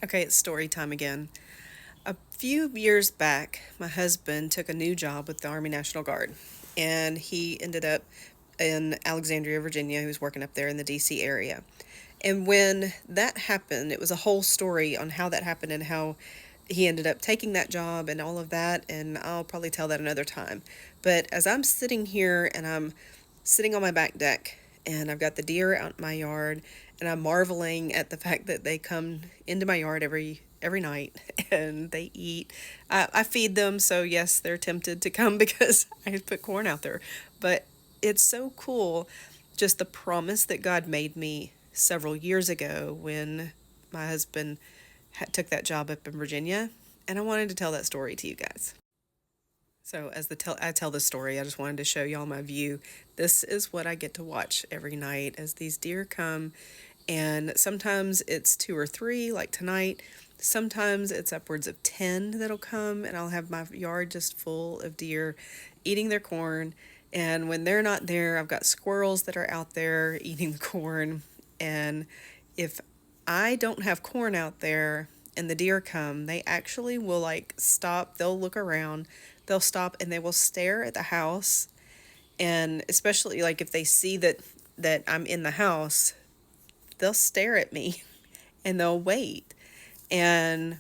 Okay, it's story time again. A few years back, my husband took a new job with the Army National Guard, and he ended up in Alexandria, Virginia. He was working up there in the DC area. And when that happened, it was a whole story on how that happened and how he ended up taking that job and all of that. And I'll probably tell that another time. But as I'm sitting here and I'm sitting on my back deck and I've got the deer out in my yard and I'm marveling at the fact that they come into my yard every night and they eat. I feed them, so yes, they're tempted to come because I put corn out there. But it's so cool, just the promise that God made me several years ago when my husband took that job up in Virginia, and I wanted to tell that story to you guys. So as I tell the story, I just wanted to show y'all my view. This is what I get to watch every night as these deer come, and sometimes it's two or three, like tonight. Sometimes it's upwards of 10 that'll come, and I'll have my yard just full of deer eating their corn. And when they're not there, I've got squirrels that are out there eating the corn. And if I don't have corn out there and the deer come, they actually will like stop, they'll look around, they'll stop and they will stare at the house. And especially like if they see that I'm in the house, they'll stare at me and they'll wait. And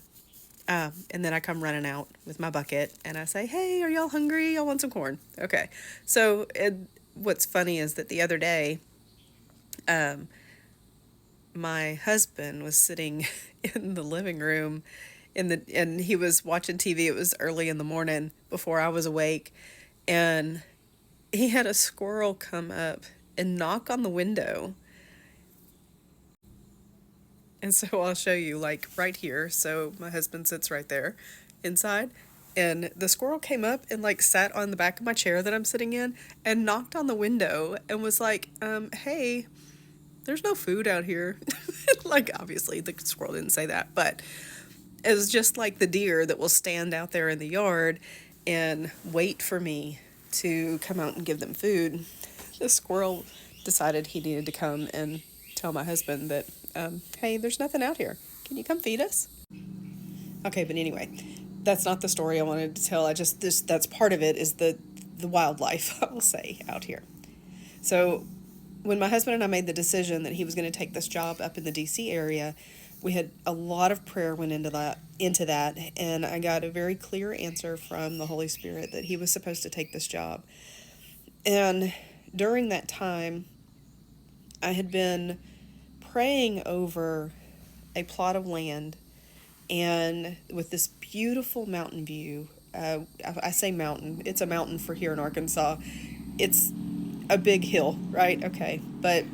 then I come running out with my bucket and I say, "Hey, are y'all hungry? Y'all want some corn?" Okay. So what's funny is that the other day, um, my husband was sitting in the living room and he was watching TV. It was early in the morning before I was awake, and he had a squirrel come up and knock on the window. And so I'll show you, like right here. So my husband sits right there inside. And the squirrel came up and like sat on the back of my chair that I'm sitting in and knocked on the window and was like, hey, there's no food out here. Like, obviously, the squirrel didn't say that, but it was just like the deer that will stand out there in the yard and wait for me to come out and give them food. The squirrel decided he needed to come and tell my husband that, hey, there's nothing out here. Can you come feed us? Okay, but anyway, that's not the story I wanted to tell. I just this that's part of it is the wildlife I will say out here. So when my husband and I made the decision that he was going to take this job up in the DC area, we had a lot of prayer went into that, and I got a very clear answer from the Holy Spirit that he was supposed to take this job. And during that time, I had been praying over a plot of land and with this beautiful mountain view. I say mountain, it's a mountain for here in Arkansas. It's a big hill, right? Okay, but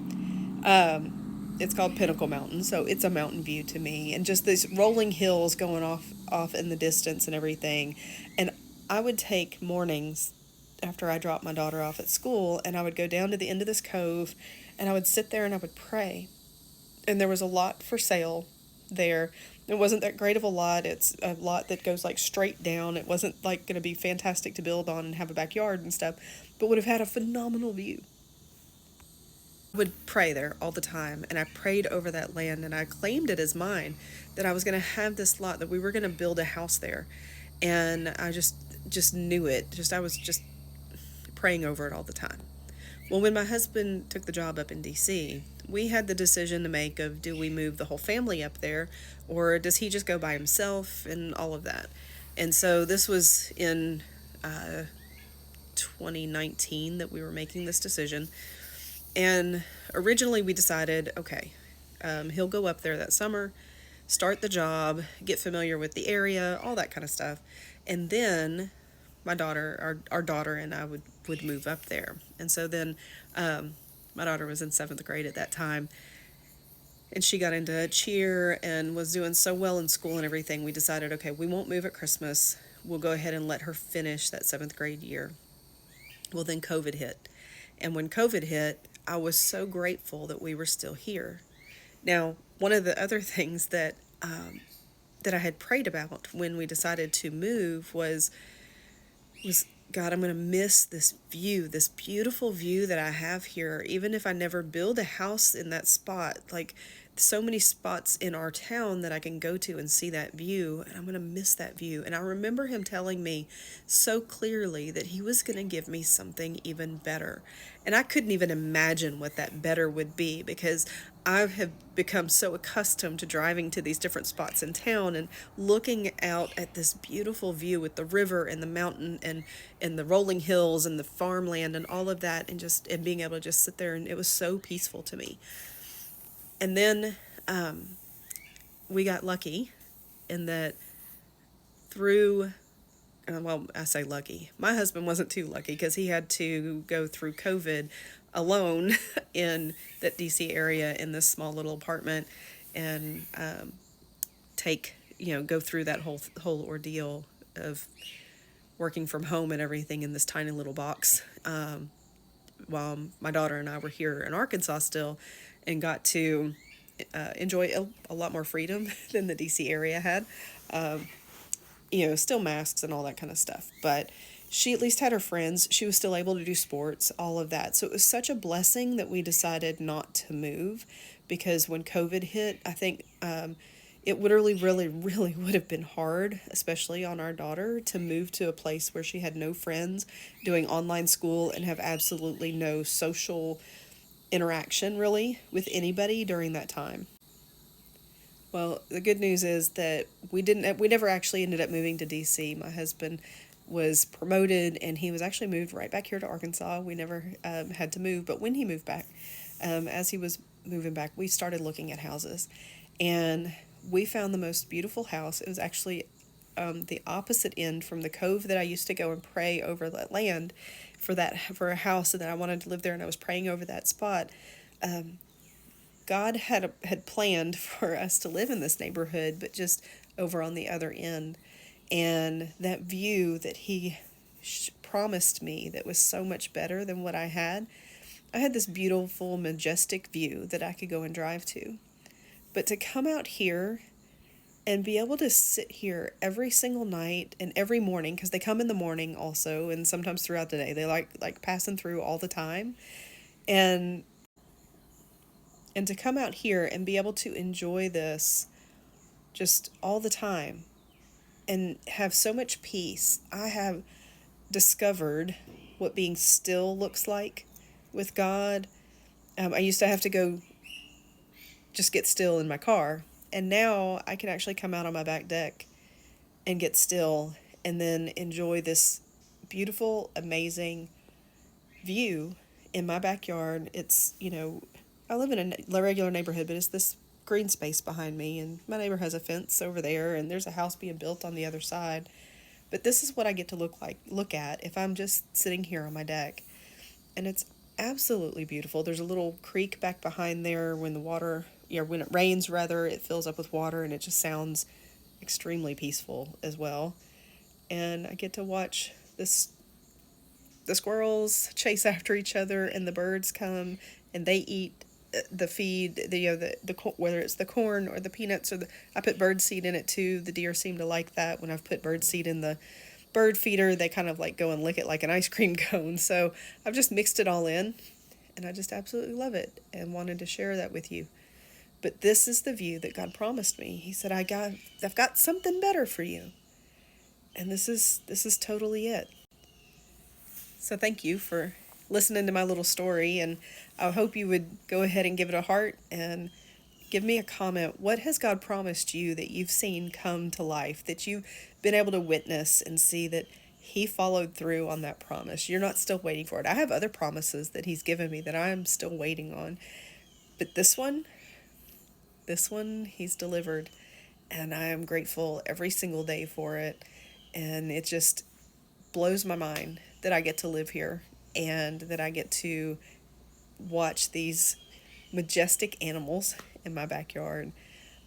it's called Pinnacle Mountain, so it's a mountain view to me, and just these rolling hills going off in the distance and everything. And I would take mornings after I dropped my daughter off at school, and I would go down to the end of this cove, and I would sit there and I would pray. And there was a lot for sale there. It wasn't that great of a lot. It's a lot that goes like straight down. It wasn't like going to be fantastic to build on and have a backyard and stuff, but would have had a phenomenal view. I would pray there all the time, and I prayed over that land and I claimed it as mine, that I was going to have this lot, that we were going to build a house there. And I just knew it. Just I was just praying over it all the time. Well, when my husband took the job up in DC, we had the decision to make of, do we move the whole family up there or does he just go by himself and all of that. And so this was in 2019 that we were making this decision. And originally we decided, okay, he'll go up there that summer, start the job, get familiar with the area, all that kind of stuff. And then our daughter and I would move up there. And so then my daughter was in seventh grade at that time, and she got into cheer and was doing so well in school and everything. We decided, okay, we won't move at Christmas. We'll go ahead and let her finish that seventh grade year. Well, then COVID hit. And when COVID hit, I was so grateful that we were still here. Now, one of the other things that I had prayed about when we decided to move was God, I'm going to miss this view, this beautiful view that I have here, even if I never build a house in that spot. Like, so many spots in our town that I can go to and see that view, and I'm going to miss that view. And I remember him telling me so clearly that he was going to give me something even better. And I couldn't even imagine what that better would be, because I have become so accustomed to driving to these different spots in town and looking out at this beautiful view with the river and the mountain and the rolling hills and the farmland and all of that, and just and being able to just sit there, and it was so peaceful to me. And then we got lucky in that through, well, I say lucky. My husband wasn't too lucky because he had to go through COVID alone in that DC area in this small little apartment, and go through that whole ordeal of working from home and everything in this tiny little box, while my daughter and I were here in Arkansas still, and got to enjoy a lot more freedom than the DC area had. Still masks and all that kind of stuff, but she at least had her friends. She was still able to do sports, all of that. So it was such a blessing that we decided not to move, because when COVID hit, I think it would really would have been hard, especially on our daughter, to move to a place where she had no friends, doing online school, and have absolutely no social interaction really with anybody during that time. Well, the good news is that we never actually ended up moving to DC. My husband was promoted and he was actually moved right back here to Arkansas. We never had to move, but when he moved back, as he was moving back, we started looking at houses, and we found the most beautiful house. It was actually the opposite end from the cove that I used to go and pray over that land for a house, and that I wanted to live there, and I was praying over that spot. God had planned for us to live in this neighborhood, but just over on the other end. And that view that He promised me, that was so much better than what I had. I had this beautiful, majestic view that I could go and drive to. But to come out here and be able to sit here every single night and every morning, because they come in the morning also, and sometimes throughout the day, they like passing through all the time, and to come out here and be able to enjoy this just all the time and have so much peace. I have discovered what being still looks like with God. I used to have to go just get still in my car, and now I can actually come out on my back deck and get still, and then enjoy this beautiful, amazing view in my backyard. It's, I live in a regular neighborhood, but it's this green space behind me, and my neighbor has a fence over there, and there's a house being built on the other side. But this is what I get to look at if I'm just sitting here on my deck. And it's absolutely beautiful. There's a little creek back behind there. When when it rains rather, it fills up with water, and it just sounds extremely peaceful as well. And I get to watch the squirrels chase after each other, and the birds come and they eat the feed, whether it's the corn or the peanuts, I put bird seed in it too. The deer seem to like that. When I've put bird seed in the bird feeder, they kind of like go and lick it like an ice cream cone. So I've just mixed it all in, and I just absolutely love it and wanted to share that with you. But this is the view that God promised me. He said, I've got something better for you. And this is totally it. So thank you for listening to my little story, and I hope you would go ahead and give it a heart and give me a comment. What has God promised you that you've seen come to life, that you've been able to witness and see that He followed through on that promise? You're not still waiting for it. I have other promises that He's given me that I'm still waiting on. But this one He's delivered, and I am grateful every single day for it. And it just blows my mind that I get to live here and that I get to watch these majestic animals in my backyard.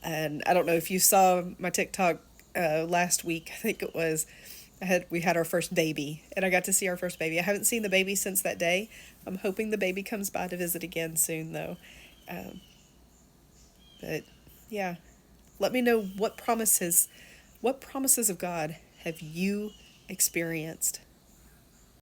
And I don't know if you saw my TikTok last week. I think it was, we had our first baby, and I got to see our first baby. I haven't seen the baby since that day. I'm hoping the baby comes by to visit again soon, though. But yeah, let me know what promises of God have you experienced